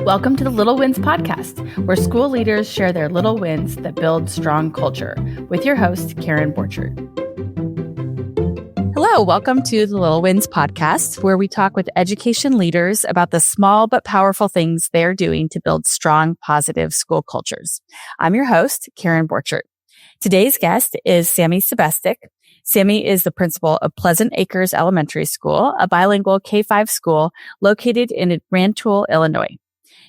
Welcome to the Little Wins Podcast, where school leaders share their little wins that build strong culture, with your host, Karen Borchert. Hello, welcome to the Little Wins Podcast, where we talk with education leaders about the small but powerful things they're doing to build strong, positive school cultures. I'm your host, Karen Borchert. Today's guest is Samantha Sebestik. Sami is the principal of Pleasant Acres Elementary School, a bilingual K-5 school located in Rantoul, Illinois.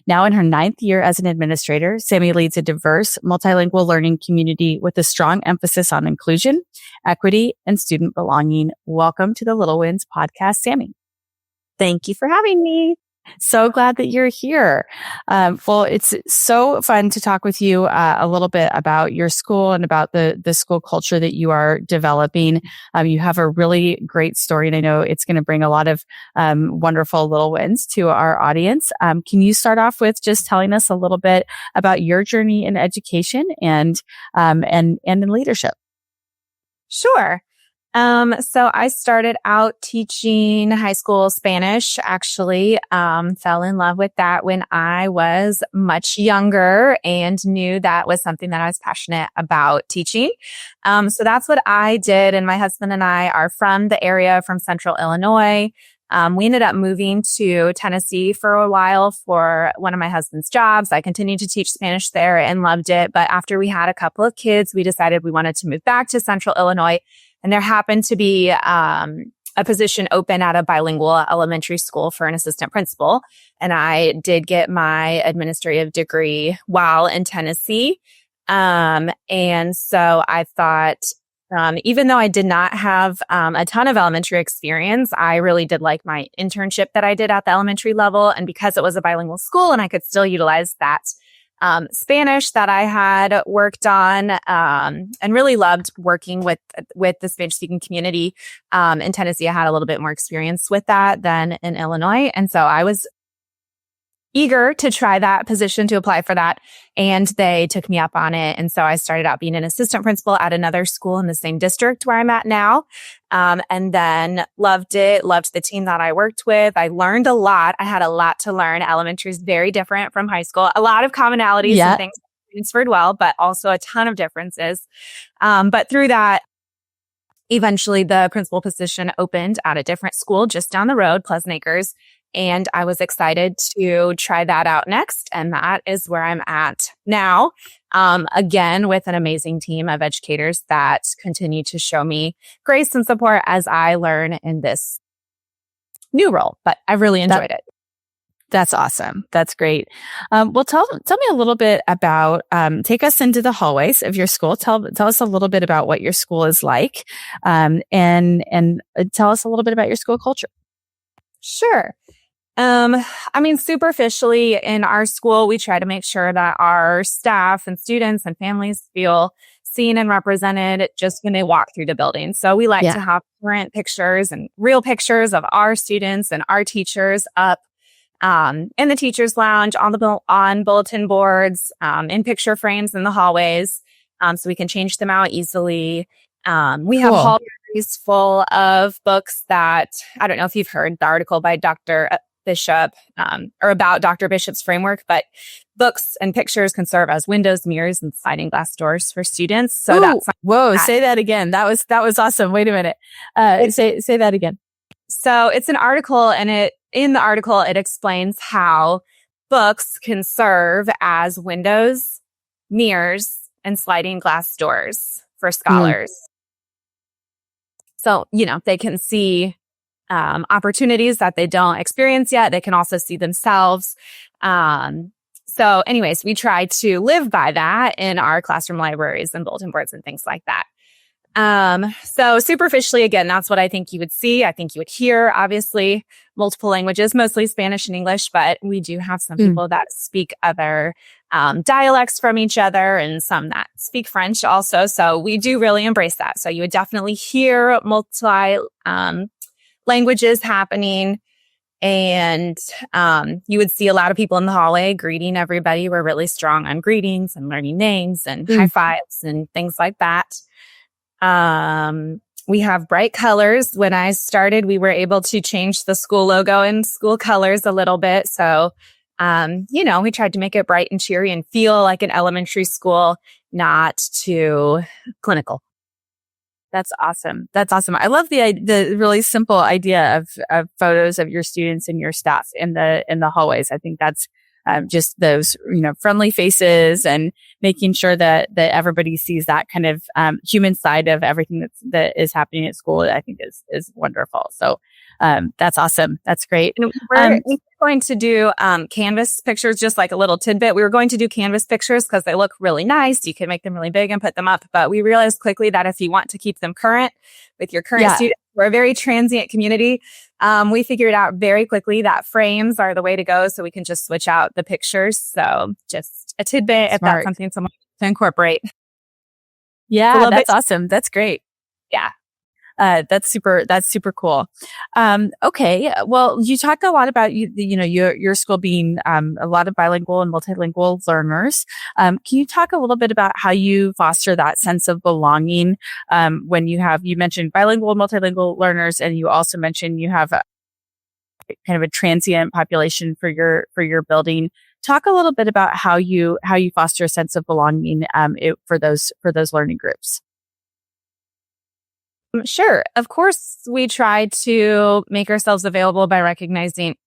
Now in her 9th year as an administrator, Sami leads a diverse, multilingual learning community with a strong emphasis on inclusion, equity, and student belonging. Welcome to the Little Wins Podcast, Sami. Thank you for having me. So glad that you're here. Well, it's so fun to talk with you a little bit about your school and about the school culture that you are developing. You have a really great story, and I know it's going to bring a lot of wonderful little wins to our audience. Can you start off with just telling us a little bit about your journey in education and in leadership? Sure. So I started out teaching high school Spanish, actually, fell in love with that when I was much younger and knew that was something that I was passionate about teaching. So that's what I did. And my husband and I are from the area, from Central Illinois. We ended up moving to Tennessee for a while for one of my husband's jobs. I continued to teach Spanish there and loved it. But after we had a couple of kids, we decided we wanted to move back to Central Illinois. And there happened to be a position open at a bilingual elementary school for an assistant principal. And I did get my administrative degree while in Tennessee. And so I thought, even though I did not have a ton of elementary experience, I really did like my internship that I did at the elementary level. And because it was a bilingual school and I could still utilize that Spanish that I had worked on, and really loved working with the Spanish-speaking community. In Tennessee, I had a little bit more experience with that than in Illinois. And so I was eager to try that position, to apply for that. And they took me up on it. And so I started out being an assistant principal at another school in the same district where I'm at now. And then loved it, loved the team that I worked with. I learned a lot. I had a lot to learn. Elementary is very different from high school. A lot of commonalities and things transferred well, but also a ton of differences. But through that, eventually the principal position opened at a different school just down the road, Pleasant Acres. And I was excited to try that out next. And that is where I'm at now. Again, with an amazing team of educators that continue to show me grace and support as I learn in this new role. But I really enjoyed it. That's awesome. That's great. Well, tell me a little bit about, take us into the hallways of your school. Tell us a little bit about what your school is like, and tell us a little bit about your school culture. Sure. Superficially in our school, we try to make sure that our staff and students and families feel seen and represented just when they walk through the building. So we like to have current pictures and real pictures of our students and our teachers up in the teachers' lounge, on bulletin boards, in picture frames in the hallways, so we can change them out easily. We have hallways full of books that, I don't know if you've heard the article by Dr. Bishop, or about Dr. Bishop's framework, but books and pictures can serve as windows, mirrors, and sliding glass doors for students. So say that again. That was awesome. Wait a minute. Say that again. So it's an article, and in the article it explains how books can serve as windows, mirrors, and sliding glass doors for scholars. So, they can see opportunities that they don't experience yet. They can also see themselves. So anyways, we try to live by that in our classroom libraries and bulletin boards and things like that. So superficially, again, that's what I think you would see. I think you would hear, obviously, multiple languages, mostly Spanish and English, but we do have some people that speak other dialects from each other and some that speak French also. So we do really embrace that. So you would definitely hear multi languages happening. And you would see a lot of people in the hallway greeting everybody. We're really strong on greetings and learning names and high fives and things like that. We have bright colors. When I started, we were able to change the school logo and school colors a little bit. So We tried to make it bright and cheery and feel like an elementary school, not too clinical. That's awesome. That's awesome. I love the really simple idea of photos of your students and your staff in the hallways. I think that's just those, friendly faces and making sure that everybody sees that kind of human side of everything that is happening at school. I think is wonderful. So that's awesome. That's great. And we're going to do canvas pictures, just like a little tidbit. We were going to do canvas pictures because they look really nice. You can make them really big and put them up. But we realized quickly that if you want to keep them current with your current students, we're a very transient community. We figured out very quickly that frames are the way to go, so we can just switch out the pictures. So just a tidbit if that's something someone to incorporate. Yeah, that's awesome. That's great. Yeah. That's super cool. Okay. Well, you talk a lot about your school being a lot of bilingual and multilingual learners. Can you talk a little bit about how you foster that sense of belonging when you mentioned bilingual and multilingual learners, and you also mentioned you have kind of a transient population for your building. Talk a little bit about how you foster a sense of belonging for those learning groups. Sure. Of course, we try to make ourselves available by recognizing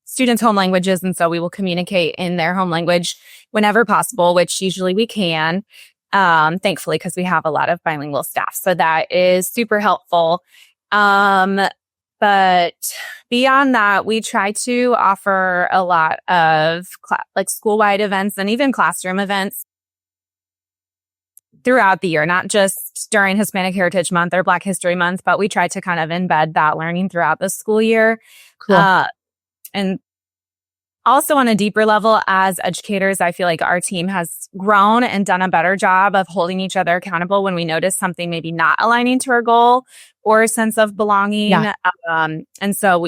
students' home languages. And so we will communicate in their home language whenever possible, which usually we can, thankfully, because we have a lot of bilingual staff. So that is super helpful. But beyond that, we try to offer a lot of school-wide events and even classroom events throughout the year, not just during Hispanic Heritage Month or Black History Month, but we try to kind of embed that learning throughout the school year. Cool. And also on a deeper level, as educators, I feel like our team has grown and done a better job of holding each other accountable when we notice something maybe not aligning to our goal or a sense of belonging. Yeah. And so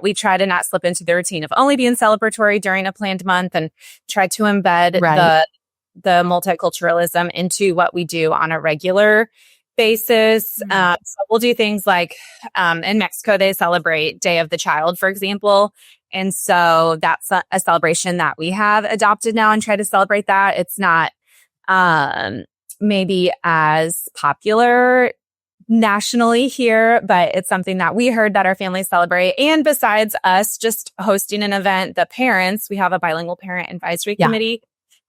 we try to not slip into the routine of only being celebratory during a planned month and try to embed the multiculturalism into what we do on a regular basis. So we'll do things like in Mexico, they celebrate Day of the Child, for example. And so that's a celebration that we have adopted now and try to celebrate that. It's not maybe as popular nationally here, but it's something that we heard that our families celebrate. And besides us just hosting an event, the parents, we have a bilingual parent advisory committee.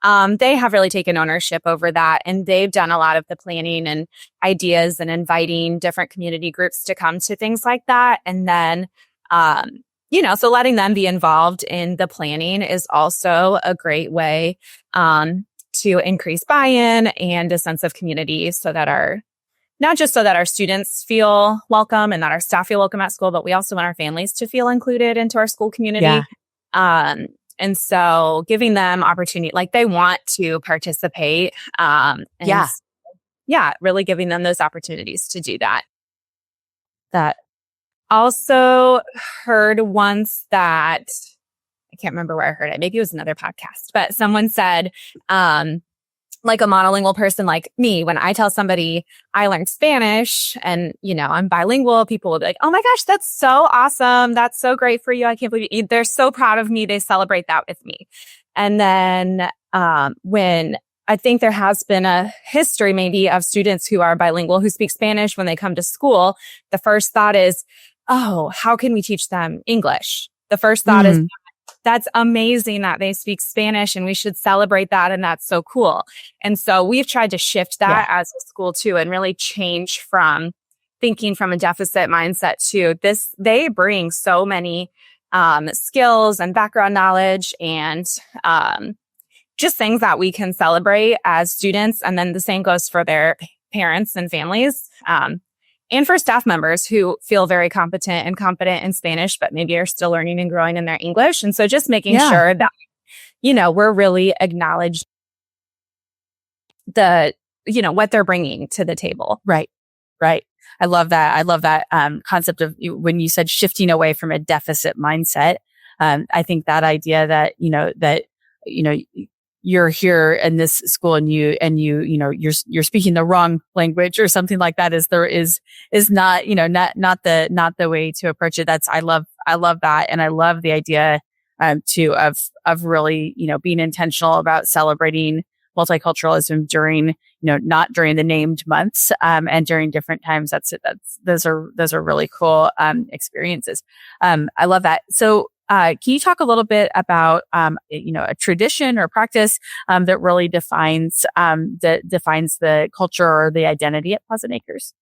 They have really taken ownership over that, and they've done a lot of the planning and ideas and inviting different community groups to come to things like that. And then, so letting them be involved in the planning is also a great way to increase buy-in and a sense of community not just so that our students feel welcome and that our staff feel welcome at school, but we also want our families to feel included into our school community. Yeah. And so giving them opportunity, like they want to participate. Really giving them those opportunities to do that. That also heard once that, I can't remember where I heard it. Maybe it was another podcast, but someone said, like a monolingual person like me, when I tell somebody I learned Spanish and, I'm bilingual, people will be like, oh my gosh, that's so awesome. That's so great for you. I can't believe you. They're so proud of me. They celebrate that with me. And then when I think there has been a history maybe of students who are bilingual who speak Spanish when they come to school, the first thought is, oh, how can we teach them English? The first thought is, that's amazing that they speak Spanish and we should celebrate that. And that's so cool. And so we've tried to shift that as a school too, and really change from thinking from a deficit mindset to this. They bring so many skills and background knowledge and just things that we can celebrate as students. And then the same goes for their parents and families. And for staff members who feel very competent and confident in Spanish, but maybe are still learning and growing in their English. And so just making sure that, we're really acknowledging what they're bringing to the table. Right. I love that concept of when you said shifting away from a deficit mindset. I think that idea that, you're here in this school and you're speaking the wrong language or something like that is not, not the way to approach it. I love that. And I love the idea, too, of really, being intentional about celebrating multiculturalism during, not during the named months, and during different times. Those are really cool, experiences. I love that. So, can you talk a little bit about, a tradition or practice, that really defines the culture or the identity at Pleasant Acres?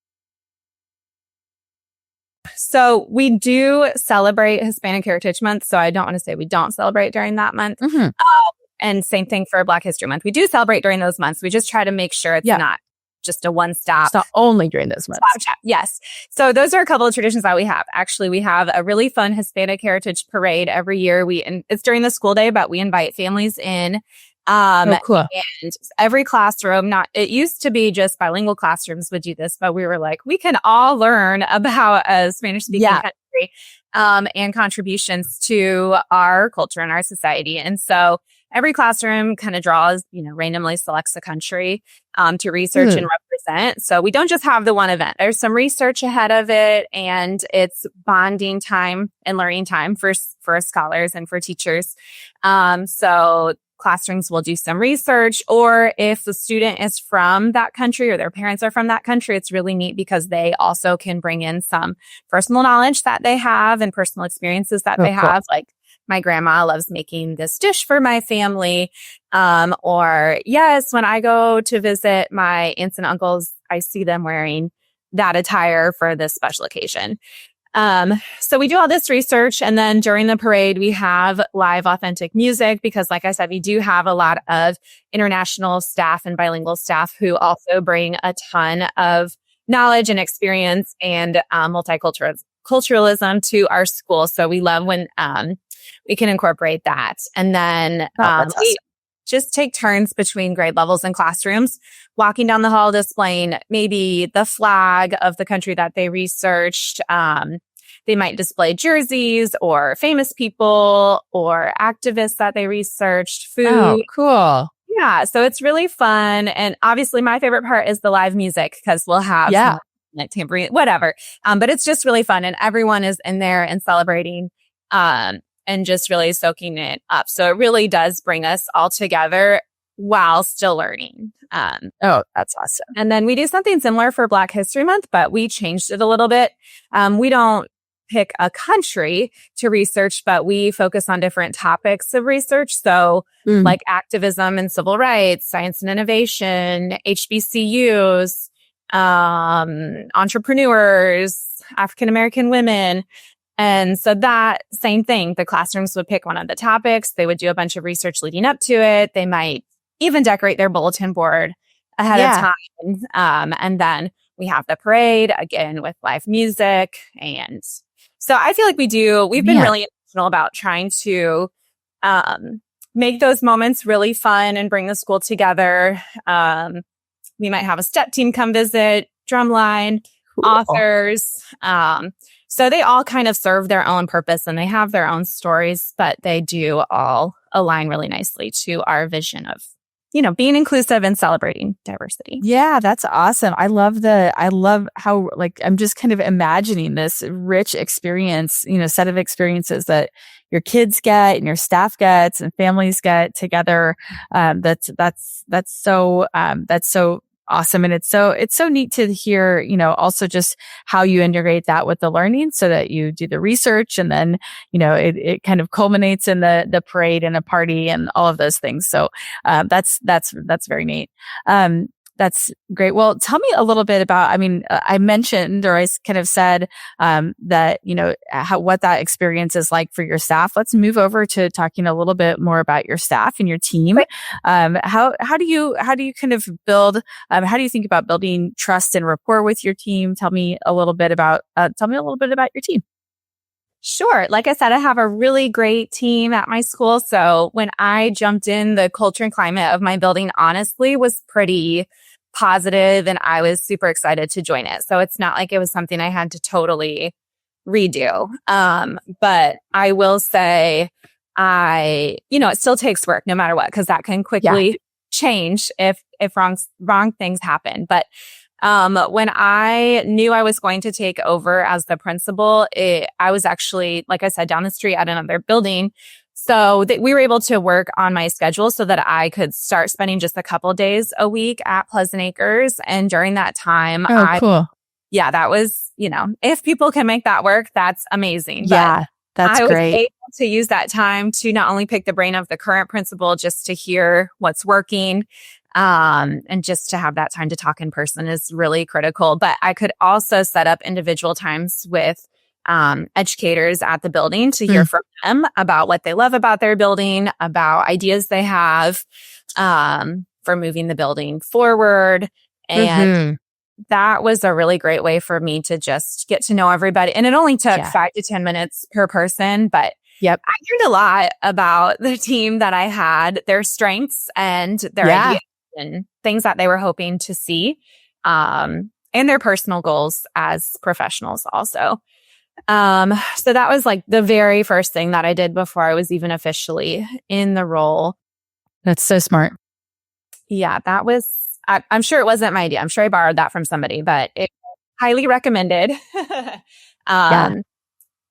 So we do celebrate Hispanic Heritage Month. So I don't want to say we don't celebrate during that month. Mm-hmm. And same thing for Black History Month. We do celebrate during those months. We just try to make sure it's not just a one-stop. It's not only during those months. Yes. So those are a couple of traditions that we have. Actually, we have a really fun Hispanic Heritage Parade every year. It's during the school day, but we invite families in. Cool. And every classroom, it used to be just bilingual classrooms would do this, but we were like, we can all learn about a Spanish speaking country, and contributions to our culture and our society. And so every classroom kind of draws, randomly selects a country, to research and represent. So we don't just have the one event. There's some research ahead of it, and it's bonding time and learning time for scholars and for teachers. So classrooms will do some research, or if the student is from that country or their parents are from that country, it's really neat because they also can bring in some personal knowledge that they have and personal experiences that they have. Like, my grandma loves making this dish for my family. Or yes, when I go to visit my aunts and uncles, I see them wearing that attire for this special occasion. So we do all this research, and then during the parade, we have live authentic music because, like I said, we do have a lot of international staff and bilingual staff who also bring a ton of knowledge and experience and multiculturalism to our school. So we love when we can incorporate that. And then we just take turns between grade levels and classrooms, walking down the hall, displaying maybe the flag of the country that they researched. They might display jerseys or famous people or activists that they researched, food. Oh, cool. Yeah. So it's really fun. And obviously my favorite part is the live music because we'll have tambourine, whatever. But it's just really fun, and everyone is in there and celebrating, and just really soaking it up. So it really does bring us all together while still learning. That's awesome. And then we do something similar for Black History Month, but we changed it a little bit. We don't pick a country to research, but we focus on different topics of research. So like activism and civil rights, science and innovation, HBCUs, entrepreneurs, African-American women. And so that same thing, the classrooms would pick one of the topics. They would do a bunch of research leading up to it. They might even decorate their bulletin board ahead of time. And then we have the parade again with live music. And so I feel like we've been really intentional about trying to make those moments really fun and bring the school together. We might have a step team come visit, drumline, authors. So they all kind of serve their own purpose and they have their own stories, but they do all align really nicely to our vision of, being inclusive and celebrating diversity. Yeah, that's awesome. I love how, I'm just kind of imagining this rich experience, set of experiences that your kids get and your staff gets and families get together. That's so awesome. And it's so neat to hear, also just how you integrate that with the learning so that you do the research and then, it kind of culminates in the parade and a party and all of those things. So, that's very neat. That's great. Well, tell me a little bit about, I mentioned, or I kind of said, that, what that experience is like for your staff. Let's move over to talking a little bit more about your staff and your team. How do you kind of build, how do you think about building trust and rapport with your team? Tell me a little bit about your team. Sure. Like I said, I have a really great team at my school. So when I jumped in, the culture and climate of my building honestly was pretty positive and I was super excited to join it. So it's not like it was something I had to totally redo. But I will say it still takes work no matter what, because that can quickly change if wrong things happen. But when I knew I was going to take over as the principal, I was actually, like I said, down the street at another building. So that we were able to work on my schedule so that I could start spending just a couple days a week at Pleasant Acres. And during that time, Cool. Yeah, that was, if people can make that work, that's amazing. Yeah, that's I was great. able to use that time to not only pick the brain of the current principal, just to hear what's working, and just to have that time to talk in person is really critical. But I could also set up individual times with educators at the building to hear from them about what they love about their building, about ideas they have for moving the building forward. And that was a really great way for me to just get to know everybody. And it only took 5 to 10 minutes per person, but I learned a lot about the team that I had, their strengths and their ideas and things that they were hoping to see, and their personal goals as professionals also. So that was like the very first thing that I did before I was even officially in the role. That's so smart. Yeah, that was, I'm sure it wasn't my idea. I'm sure I borrowed that from somebody, but it highly recommended. And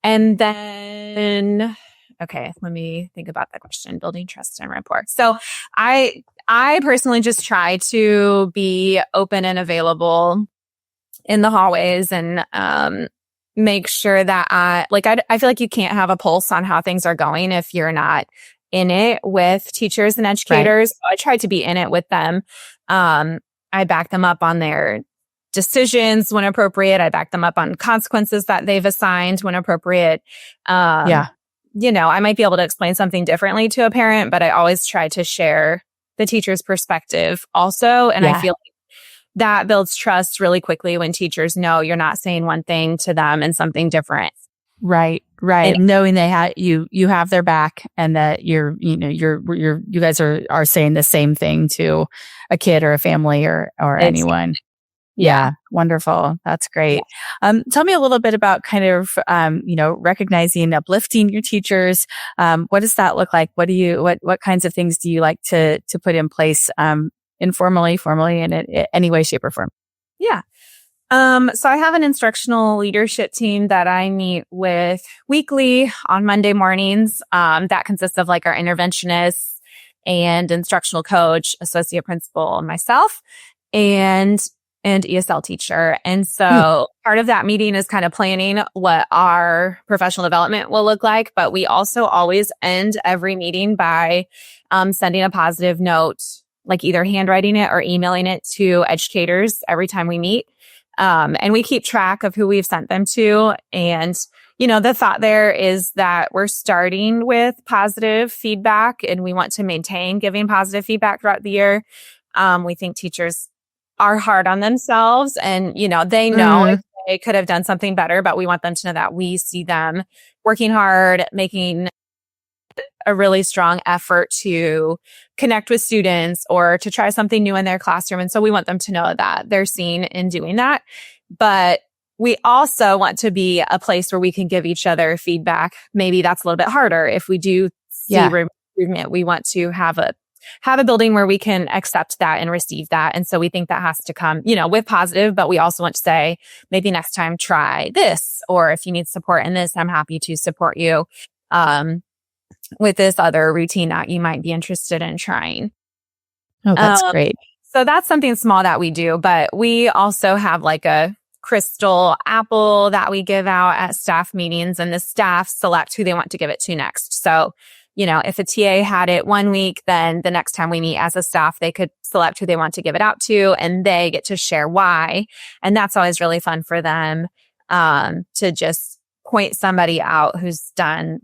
then, okay, let me think about that question. Building trust and rapport. So I personally just try to be open and available in the hallways and, make sure that I feel like you can't have a pulse on how things are going if you're not in it with teachers and educators. Right. So I try to be in it with them. I back them up on their decisions when appropriate. I back them up on consequences that they've assigned when appropriate. I might be able to explain something differently to a parent, but I always try to share the teacher's perspective also. And I feel like that builds trust really quickly when teachers know you're not saying one thing to them and something different. Right. And knowing they have you have their back and that you guys are saying the same thing to a kid or a family or anyone. Yeah. Wonderful. That's great. Tell me a little bit about kind of, recognizing, uplifting your teachers. What does that look like? What kinds of things do you like to put in place, informally, formally, in any way, shape, or form? Yeah. So I have an instructional leadership team that I meet with weekly on Monday mornings. That consists of like our interventionists and instructional coach, associate principal, and myself, and ESL teacher. And so part of that meeting is kind of planning what our professional development will look like. But we also always end every meeting by sending a positive note, like either handwriting it or emailing it to educators every time we meet. And we keep track of who we've sent them to. And, the thought there is that we're starting with positive feedback and we want to maintain giving positive feedback throughout the year. We think teachers are hard on themselves and, they know if they could have done something better, but we want them to know that we see them working hard, making a really strong effort to connect with students or to try something new in their classroom. And so we want them to know that they're seen in doing that. But we also want to be a place where we can give each other feedback. Maybe that's a little bit harder. If we do see improvement, we want to have a building where we can accept that and receive that. And so we think that has to come, with positive, but we also want to say, maybe next time try this, or if you need support in this, I'm happy to support you with this other routine that you might be interested in trying. Oh, that's great. So that's something small that we do, but we also have like a crystal apple that we give out at staff meetings, and the staff select who they want to give it to next. So, if a TA had it one week, then the next time we meet as a staff, they could select who they want to give it out to, and they get to share why. And that's always really fun for them, to just point somebody out who's done,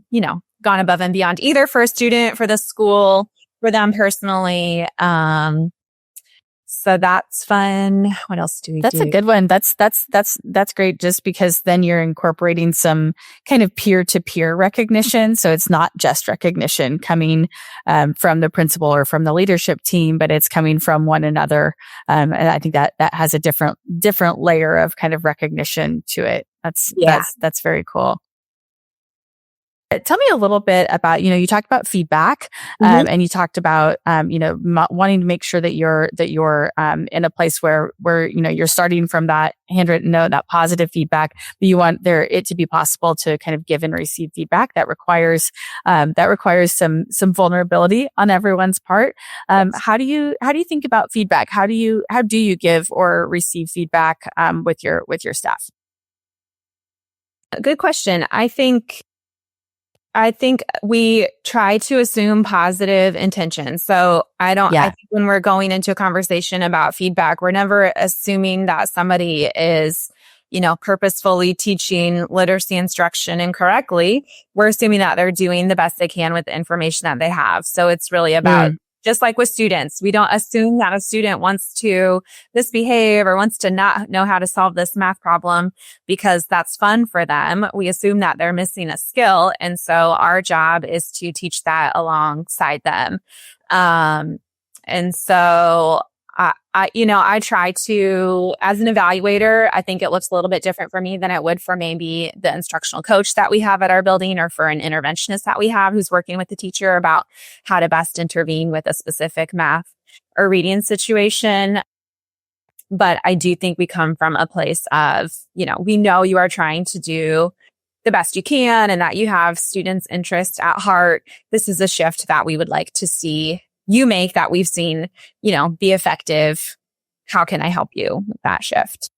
gone above and beyond, either for a student, for the school, for them personally. So that's fun. What else do we do? That's a good one. That's great, just because then you're incorporating some kind of peer-to-peer recognition. So it's not just recognition coming from the principal or from the leadership team, but it's coming from one another. And I think that has a different layer of kind of recognition to it. That's very cool. Tell me a little bit about, you talked about feedback, and you talked about, wanting to make sure that you're in a place where, you're starting from that handwritten note, that positive feedback, but you want it to be possible to kind of give and receive feedback that requires some vulnerability on everyone's part. How do you think about feedback? How do you give or receive feedback, with your staff? Good question. I think we try to assume positive intention. So I think when we're going into a conversation about feedback, we're never assuming that somebody is, purposefully teaching literacy instruction incorrectly. We're assuming that they're doing the best they can with the information that they have. So it's really about, just like with students, we don't assume that a student wants to misbehave or wants to not know how to solve this math problem because that's fun for them. We assume that they're missing a skill. And so our job is to teach that alongside them. And so I try to, as an evaluator, I think it looks a little bit different for me than it would for maybe the instructional coach that we have at our building or for an interventionist that we have who's working with the teacher about how to best intervene with a specific math or reading situation. But I do think we come from a place of, we know you are trying to do the best you can and that you have students' interest at heart. This is a shift that we would like to see you make that we've seen, be effective. How can I help you with that shift?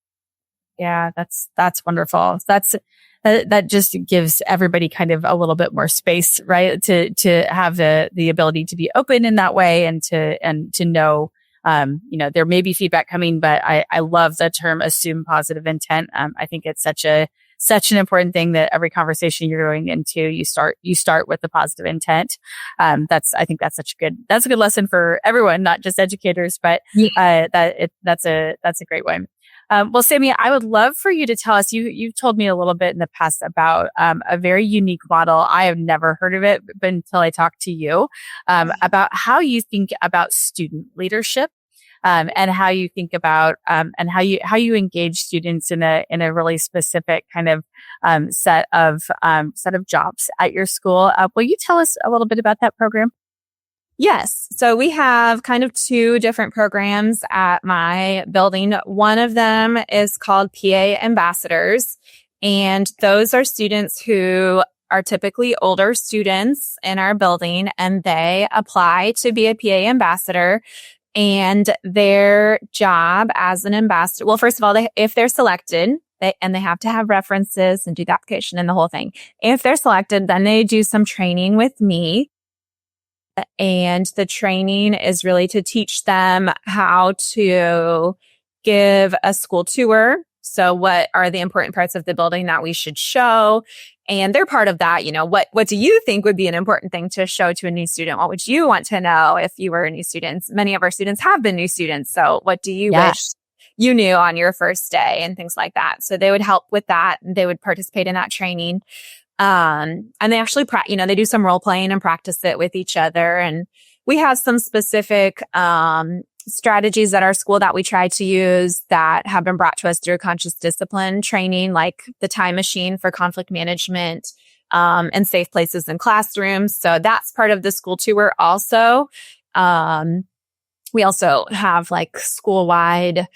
Yeah, that's wonderful. That just gives everybody kind of a little bit more space, right? To have the ability to be open in that way and to know, there may be feedback coming, but I love the term assume positive intent. I think it's such an important thing that every conversation you're going into, you start with the positive intent. I think that's a good lesson for everyone, not just educators, but that's a great one. Well, Sami, I would love for you to tell us, you've told me a little bit in the past about a very unique model. I have never heard of it but until I talked to you, about how you think about student leadership. And how you think about, and how you engage students in a really specific kind of, set of jobs at your school. Will you tell us a little bit about that program? Yes. So we have kind of two different programs at my building. One of them is called PA Ambassadors, and those are students who are typically older students in our building, and they apply to be a PA ambassador. And their job as an ambassador, well, first of all, if they're selected, they have to have references and do the application and the whole thing. If they're selected, then they do some training with me. And the training is really to teach them how to give a school tour. So what are the important parts of the building that we should show? And they're part of that. What do you think would be an important thing to show to a new student? What would you want to know if you were a new student? Many of our students have been new students. So what do you wish you knew on your first day and things like that? So they would help with that. They would participate in that training. And they actually, they do some role playing and practice it with each other. And we have some specific, strategies at our school that we try to use that have been brought to us through conscious discipline training, like the time machine for conflict management, and safe places in classrooms. So that's part of the school tour also. We also have like school-wide,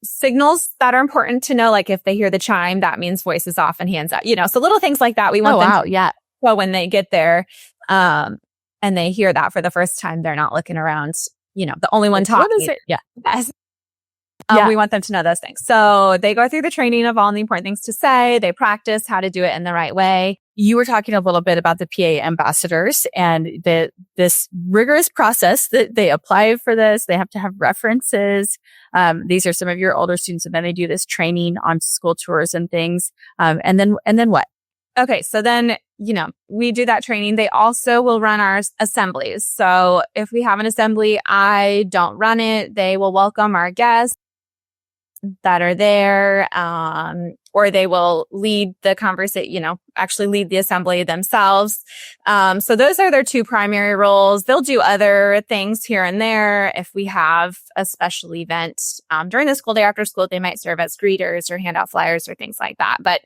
signals that are important to know. Like if they hear the chime, that means voices off and hands up, so little things like that. We want them to know when they get there, and they hear that for the first time, they're not looking around, the only one talking. What is it? Yeah. Yes. We want them to know those things. So they go through the training of all the important things to say. They practice how to do it in the right way. You were talking a little bit about the PA ambassadors and this rigorous process that they apply for this. They have to have references. These are some of your older students, and then they do this training on school tours and things. And then what? Okay. So then, we do that training. They also will run our assemblies. So if we have an assembly, I don't run it. They will welcome our guests that are there, or they will lead the conversation, actually lead the assembly themselves. So those are their two primary roles. They'll do other things here and there. If we have a special event, during the school day, after school, they might serve as greeters or hand out flyers or things like that. But,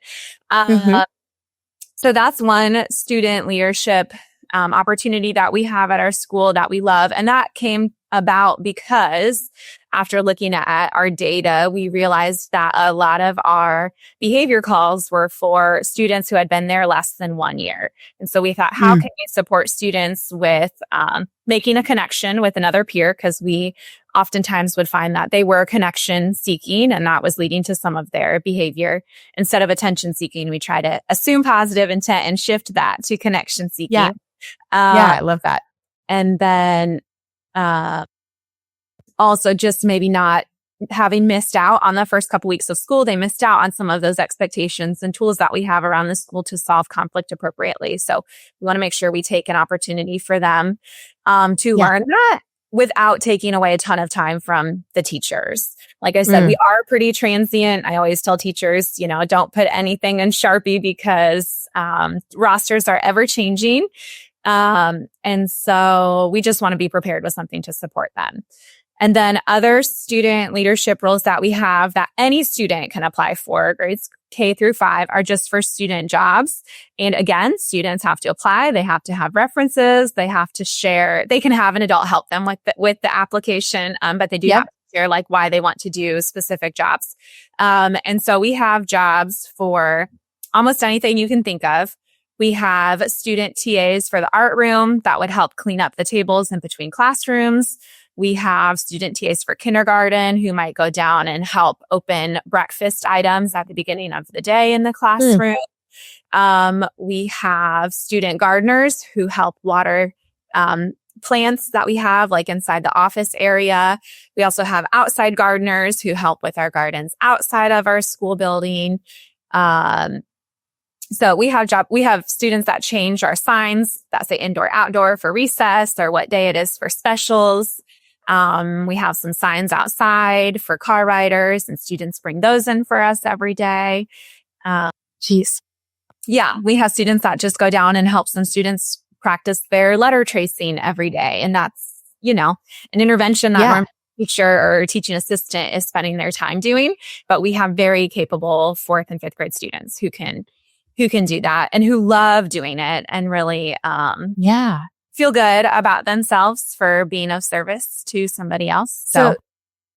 So that's one student leadership opportunity that we have at our school that we love. And that came about because after looking at our data, we realized that a lot of our behavior calls were for students who had been there less than 1 year. And so we thought, how can we support students with making a connection with another peer? Because we oftentimes would find that they were connection seeking, and that was leading to some of their behavior. Instead of attention seeking, we try to assume positive intent and shift that to connection seeking. Yeah, I love that. And then also just maybe not having missed out on the first couple weeks of school, they missed out on some of those expectations and tools that we have around the school to solve conflict appropriately. So we want to make sure we take an opportunity for them to learn that without taking away a ton of time from the teachers. Like I said, we are pretty transient. I always tell teachers, don't put anything in Sharpie because rosters are ever changing. And so we just want to be prepared with something to support them. And then other student leadership roles that we have that any student can apply for, grades K through 5, are just for student jobs. And again, students have to apply. They have to have references. They have to share. They can have an adult help them with the application, but they do have to share like why they want to do specific jobs. And so we have jobs for almost anything you can think of. We have student TAs for the art room that would help clean up the tables in between classrooms. We have student TAs for kindergarten who might go down and help open breakfast items at the beginning of the day in the classroom. We have student gardeners who help water plants that we have like inside the office area. We also have outside gardeners who help with our gardens outside of our school building. So we have students that change our signs that say indoor, outdoor for recess or what day it is for specials. We have some signs outside for car riders, and students bring those in for us every day. Yeah, we have students that just go down and help some students practice their letter tracing every day. And that's, an intervention that our teacher or teaching assistant is spending their time doing. But we have very capable 4th and 5th grade students who can do that and who love doing it and really feel good about themselves for being of service to somebody else. So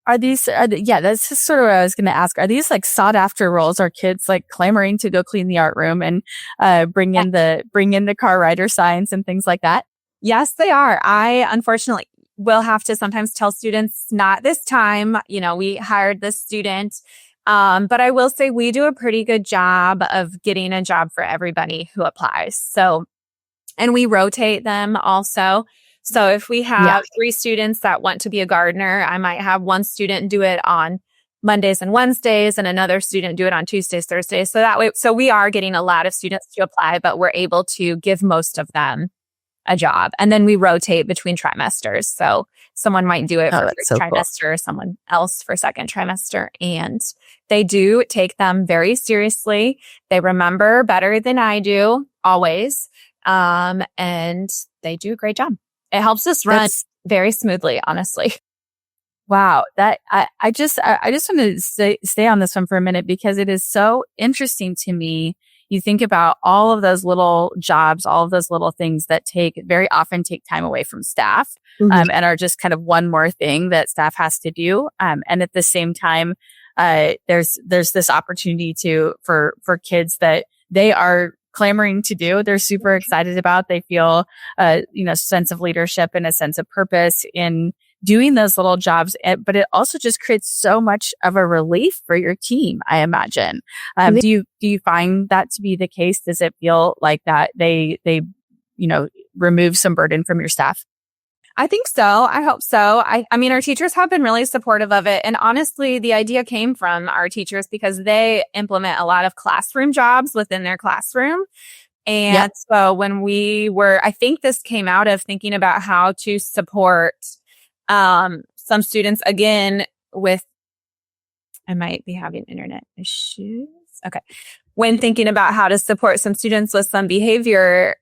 that's just sort of what I was going to ask. Are these like sought after roles? Are kids like clamoring to go clean the art room and bring in the car rider signs and things like that? Yes, they are. I unfortunately will have to sometimes tell students, not this time, we hired this student. But I will say we do a pretty good job of getting a job for everybody who applies. So, and we rotate them also. So if we have 3 students that want to be a gardener, I might have one student do it on Mondays and Wednesdays and another student do it on Tuesdays, Thursdays. So we are getting a lot of students to apply, but we're able to give most of them a job. And then we rotate between trimesters. So someone might do it for first trimester, someone else for second trimester. And they do take them very seriously. They remember better than I do, always. And they do a great job. It helps us run very smoothly, honestly. Wow. That I just want to stay on this one for a minute because it is so interesting to me. You think about all of those little jobs, all of those little things that very often take time away from staff, and are just kind of one more thing that staff has to do. And at the same time, there's this opportunity for kids that they are clamoring to do. They're super excited about. They feel sense of leadership and a sense of purpose in doing those little jobs, but it also just creates so much of a relief for your team, I imagine. Do you find that to be the case? Does it feel like that they remove some burden from your staff? I think so. I hope so. I mean, our teachers have been really supportive of it. And honestly, the idea came from our teachers because they implement a lot of classroom jobs within their classroom. And so when I think this came out of thinking about how to support some students again I might be having internet issues. Okay. When thinking about how to support some students with some behavior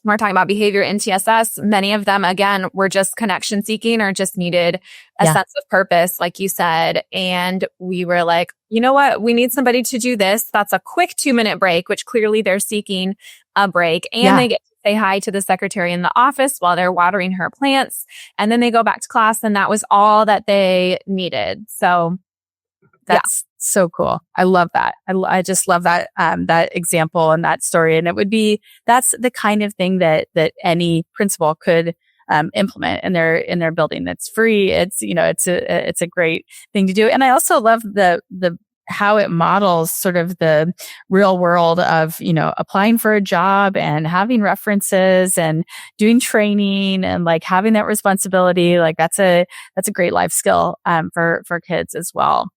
we're talking about behavior in TSS, many of them, again, were just connection seeking or just needed a sense of purpose, like you said. And we were like, you know what? We need somebody to do this. That's a quick 2-minute break, which clearly they're seeking a break. And they get to say hi to the secretary in the office while they're watering her plants. And then they go back to class. And that was all that they needed. So that's so cool. I love that. I just love that, that example and that story. And that's the kind of thing that any principal could, implement in their building. That's free. It's, it's a great thing to do. And I also love the how it models sort of the real world of, applying for a job and having references and doing training and like having that responsibility. Like that's a great life skill, for kids as well.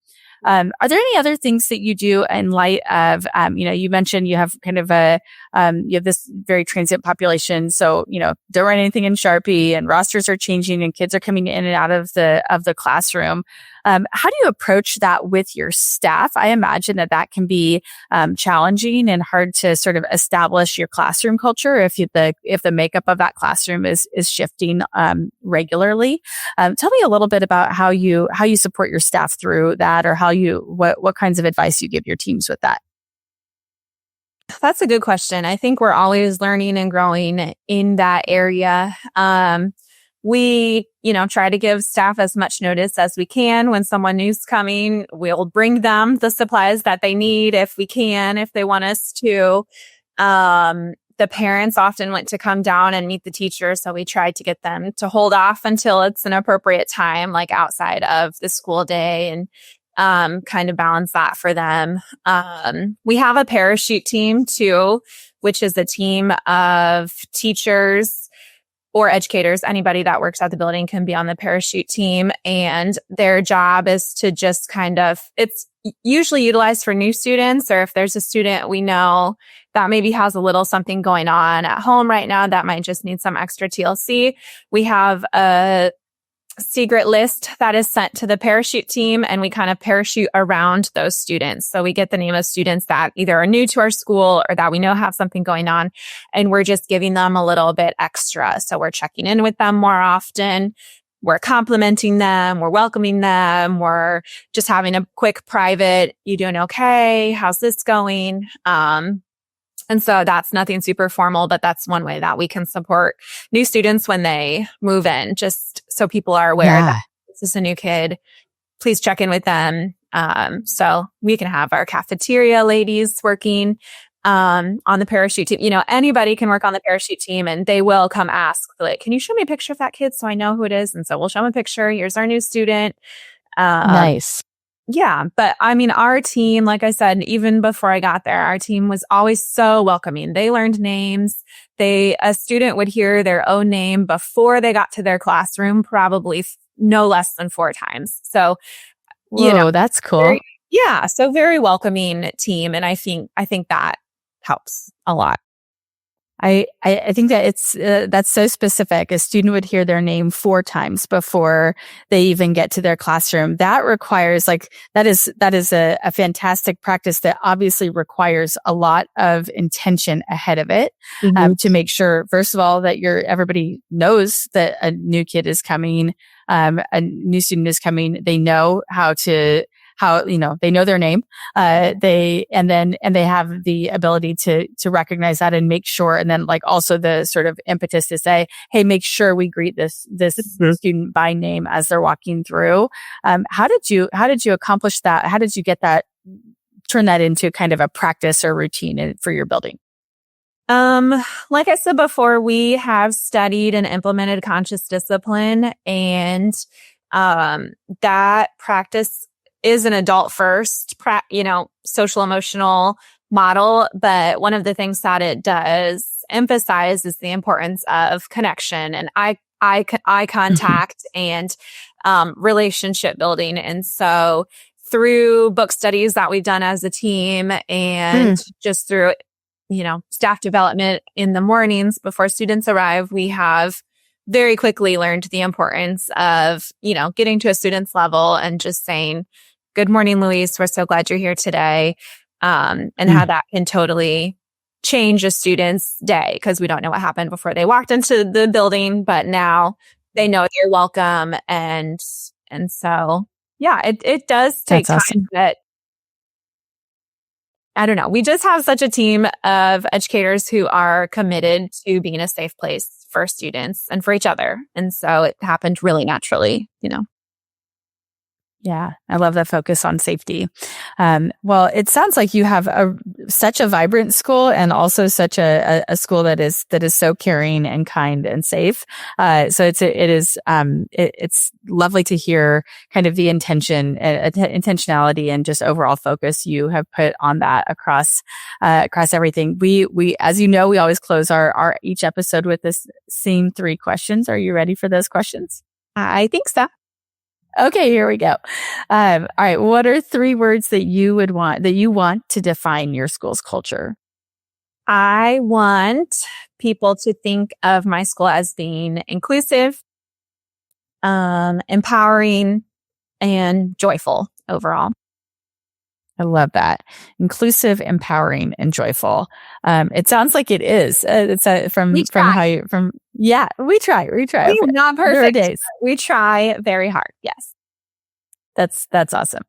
Are there any other things that you do in light of, you mentioned you have kind of you have this very transient population. So, don't write anything in Sharpie and rosters are changing and kids are coming in and out of the classroom. How do you approach that with your staff? I imagine that can be challenging and hard to sort of establish your classroom culture if the makeup of that classroom is shifting regularly. Tell me a little bit about how you support your staff through that, or what kinds of advice you give your teams with that. That's a good question. I think we're always learning and growing in that area. We, try to give staff as much notice as we can. When someone new's coming, we'll bring them the supplies that they need if we can, if they want us to. The parents often want to come down and meet the teacher. So we try to get them to hold off until it's an appropriate time, like outside of the school day, and kind of balance that for them. We have a parachute team too, which is a team of teachers or educators. Anybody that works at the building can be on the parachute team. And their job is to just it's usually utilized for new students, or if there's a student we know that maybe has a little something going on at home right now that might just need some extra TLC. We have a secret list that is sent to the parachute team, and we kind of parachute around those students. So we get the name of students that either are new to our school or that we know have something going on, and we're just giving them a little bit extra. So we're checking in with them more often. We're complimenting them. We're welcoming them. We're just having a quick private, "You doing okay? How's this going?" And so that's nothing super formal, but that's one way that we can support new students when they move in, just so people are aware that this is a new kid. Please check in with them. So we can have our cafeteria ladies working on the parachute team. Anybody can work on the parachute team, and they will come ask, like, "Can you show me a picture of that kid so I know who it is?" And so we'll show them a picture. Here's our new student. Nice. Yeah. But I mean, our team, like I said, even before I got there, our team was always so welcoming. They learned names. A student would hear their own name before they got to their classroom, probably no less than 4 times. So, that's cool. So very welcoming team. And I think that helps a lot. I think that that's so specific. A student would hear their name 4 times before they even get to their classroom. That requires that is a fantastic practice that obviously requires a lot of intention ahead of it, to make sure, first of all, that everybody knows that a new kid is coming, a new student is coming. They know they know their name. They have the ability to recognize that and make sure. And then also the sort of impetus to say, "Hey, make sure we greet this student by name as they're walking through." How did you accomplish that? How did you turn that into kind of a practice or routine for your building? Like I said before, we have studied and implemented conscious discipline, and that practice is an adult first, social emotional model. But one of the things that it does emphasize is the importance of connection and eye contact and relationship building. And so through book studies that we've done as a team, and just through, staff development in the mornings before students arrive, we have very quickly learned the importance of, getting to a student's level and just saying, "Good morning, Luis. We're so glad you're here today." And how that can totally change a student's day because we don't know what happened before they walked into the building, but now they know they're welcome. And so, yeah, it does take That's time, awesome. but I don't know. We just have such a team of educators who are committed to being a safe place for students and for each other. And so it happened really naturally, you know. Yeah, I love that focus on safety. Well, it sounds like you have such a vibrant school and also such a school that is so caring and kind and safe. So it's lovely to hear kind of the intentionality and just overall focus you have put on that across everything. We as you know, we always close our each episode with this same 3 questions. Are you ready for those questions? I think so. Okay, here we go. All right. What are 3 words that you want to define your school's culture? I want people to think of my school as being inclusive, empowering, and joyful overall. I love that. Inclusive, empowering, and joyful. It sounds like it is. It's we try. We try. We're not perfect. Days. We try very hard. Yes. That's awesome.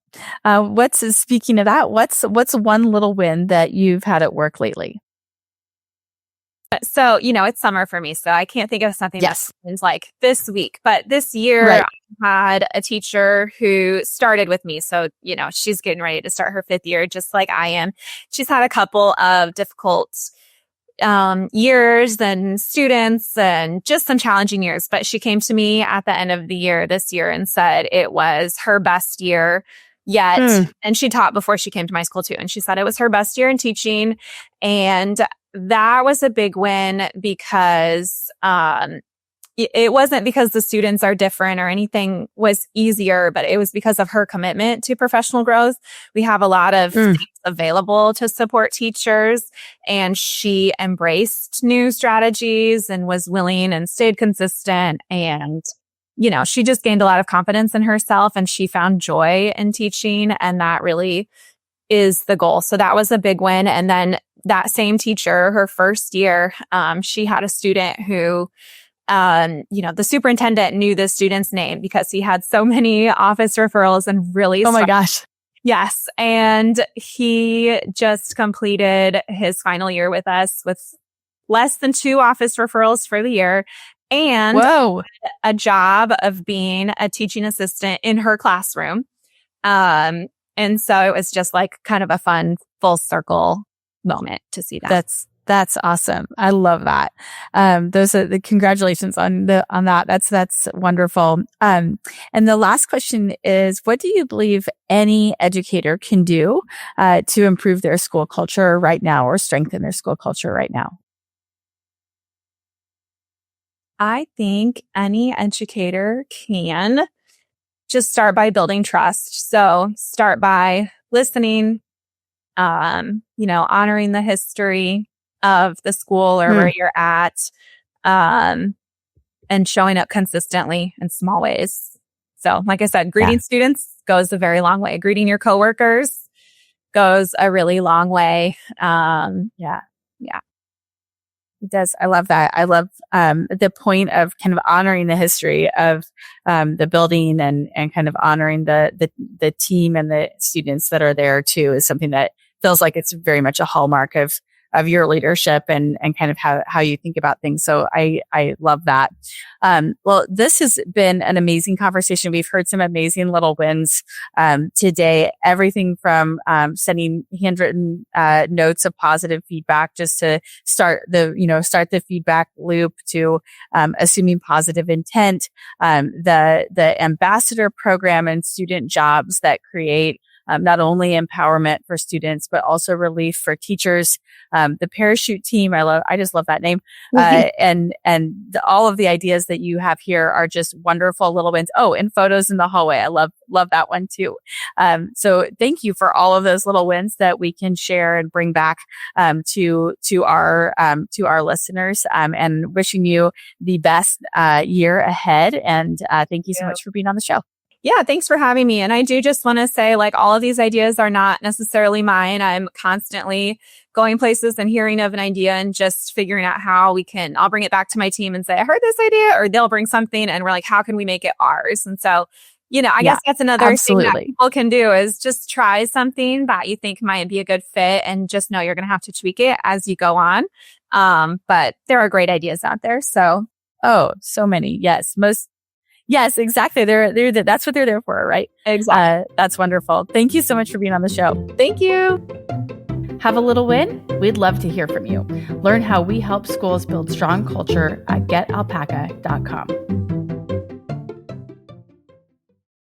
Speaking of that, what's one little win that you've had at work lately? So, it's summer for me, so I can't think of something that happens like this week. But this year, I had a teacher who started with me. So, she's getting ready to start her 5th year, just like I am. She's had a couple of difficult years and students and just some challenging years. But she came to me at the end of the year this year and said it was her best year yet. And she taught before she came to my school too. And she said it was her best year in teaching. And that was a big win because it wasn't because the students are different or anything was easier, but it was because of her commitment to professional growth. We have a lot of things available to support teachers, and she embraced new strategies and was willing and stayed consistent. And, she just gained a lot of confidence in herself, and she found joy in teaching. And that really is the goal. So that was a big win. And then that same teacher, her first year, she had a student who, the superintendent knew the student's name because he had so many office referrals and really. Oh my gosh. Yes. And he just completed his final year with us with less than 2 office referrals for the year and a job of being a teaching assistant in her classroom. And so it was just like kind of a fun full circle moment to see that. That's awesome. I love that. Those are the congratulations on that. That's wonderful. And the last question is, what do you believe any educator can do to improve their school culture right now or strengthen their school culture right now? I think any educator can just start by building trust. So start by listening, honoring the history of the school or where you're at, and showing up consistently in small ways. So like I said, greeting students goes a very long way. Greeting your coworkers goes a really long way. It does. I love that. I love the point of kind of honoring the history of the building and kind of honoring the team and the students that are there too is something that feels like it's very much a hallmark of your leadership and kind of how you think about things. So I love that. Well, this has been an amazing conversation. We've heard some amazing little wins today. Everything from sending handwritten notes of positive feedback just to start the feedback loop to assuming positive intent, the ambassador program and student jobs that create not only empowerment for students, but also relief for teachers. The parachute team, I just love that name. And all of the ideas that you have here are just wonderful little wins. Oh, and photos in the hallway. I love that one too. So thank you for all of those little wins that we can share and bring back, to our listeners, and wishing you the best, year ahead. And, thank you so much for being on the show. Yeah, thanks for having me. And I do just want to say, like, all of these ideas are not necessarily mine. I'm constantly going places and hearing of an idea and just figuring out how I'll bring it back to my team and say, I heard this idea, or they'll bring something and we're like, how can we make it ours? And so, I guess that's another thing that people can do is just try something that you think might be a good fit and just know you're going to have to tweak it as you go on. But there are great ideas out there. So, so many. Yes, exactly. That's what they're there for, right? Exactly. That's wonderful. Thank you so much for being on the show. Thank you. Have a little win? We'd love to hear from you. Learn how we help schools build strong culture at getalpaca.com.